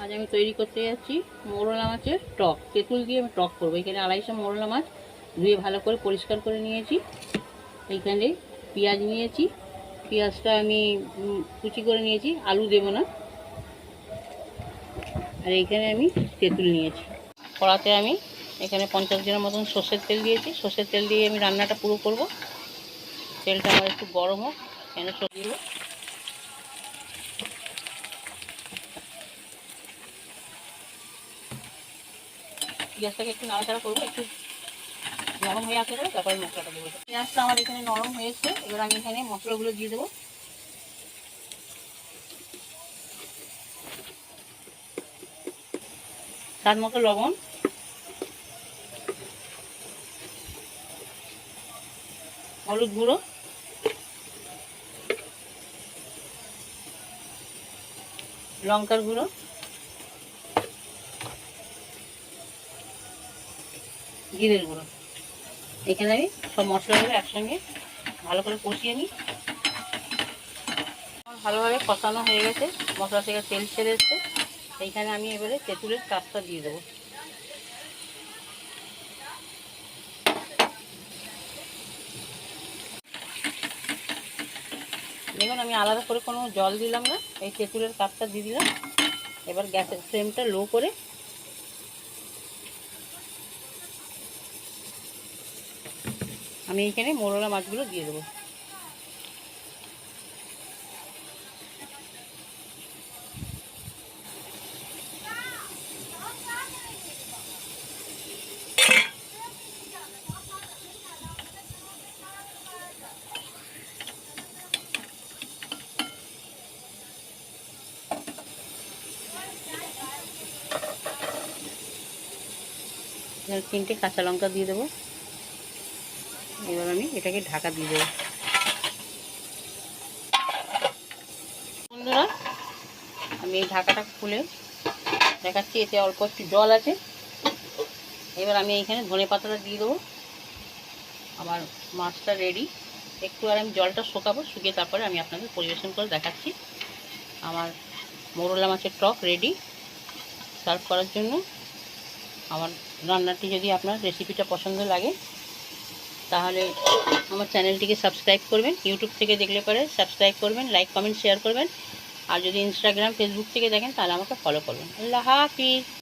আজ আমি তৈরি করতে যাচ্ছি মৌরলা মাছের টক। তেঁতুল দিয়ে আমি টক করবো। এখানে 250 মৌরলা মাছ ধুয়ে ভালো করে পরিষ্কার করে নিয়েছি। এইখানে পেঁয়াজ নিয়েছি, পেঁয়াজটা আমি কুচি করে নিয়েছি, আলু দেবো না। আর এইখানে আমি তেঁতুল নিয়েছি। কড়াতে আমি এখানে 50 গ্রাম মতন সর্ষের তেল দিয়েছি। সর্ষের তেল দিয়ে আমি রান্নাটা পুরো করব। তেলটা আমার একটু গরম হোক, কেন সবজি দেবো। পেঁয়াজটাকে একটু নাড়াচাড়া করবো, একটু নরম হয়ে আসলে তারপরে মশলাটা দেবো। পেঁয়াজটা আমার এখানে নরম হয়েছে, এবার আমি এখানে মশলাগুলো দিয়ে দেবো। স্বাদ মতো লবণ, হলুদ গুঁড়ো, লঙ্কার গুঁড়ো, জিরের গুঁড়ো। এখানে আমি সব মশলাগুলো একসঙ্গে ভালো করে কষিয়ে নিই। ভালোভাবে কষানো হয়ে গেছে, মশলা থেকে তেল ছেড়ে এসছে। এইখানে আমি এবারে তেঁতুলের চাষটা দিয়ে দেবো। দেখুন আমি আলাদা করে কোনো জল দিলাম না, এই তেঁতুলের কাপটা দিয়ে দিলাম। এবার গ্যাসের ফ্লেমটা লো করে আমি এইখানে মৌরলা মাছগুলো দিয়ে দেবো। তিনটে কাঁচা লঙ্কা দিয়ে দেবো। এবার আমি এটাকে ঢাকা দিয়ে দেবো। বন্ধুরা, আমি এই ঢাকাটা খুলে দেখাচ্ছি, এতে অল্প একটু জল আছে। এবার আমি এইখানে ধনে পাতাটা দিয়ে দেবো। আমার মাছটা রেডি। একটু আর আমি জলটা শুকাবো, শুকিয়ে তারপরে আমি আপনাদের পরিবেশন করে দেখাচ্ছি। আমার মৌরলা মাছের টক রেডি সার্ভ করার জন্য। আমার রান্নাটি যদি আপনার রেসিপিটা পছন্দ লাগে তাহলে আমার চ্যানেলটিকে সাবস্ক্রাইব করবেন। ইউটিউব থেকে দেখলে পরে সাবস্ক্রাইব করবেন, লাইক কমেন্ট শেয়ার করবেন। আর যদি ইনস্টাগ্রাম ফেসবুক থেকে দেখেন তাহলে আমাকে ফলো করবেন। আল্লাহ হাফিজ।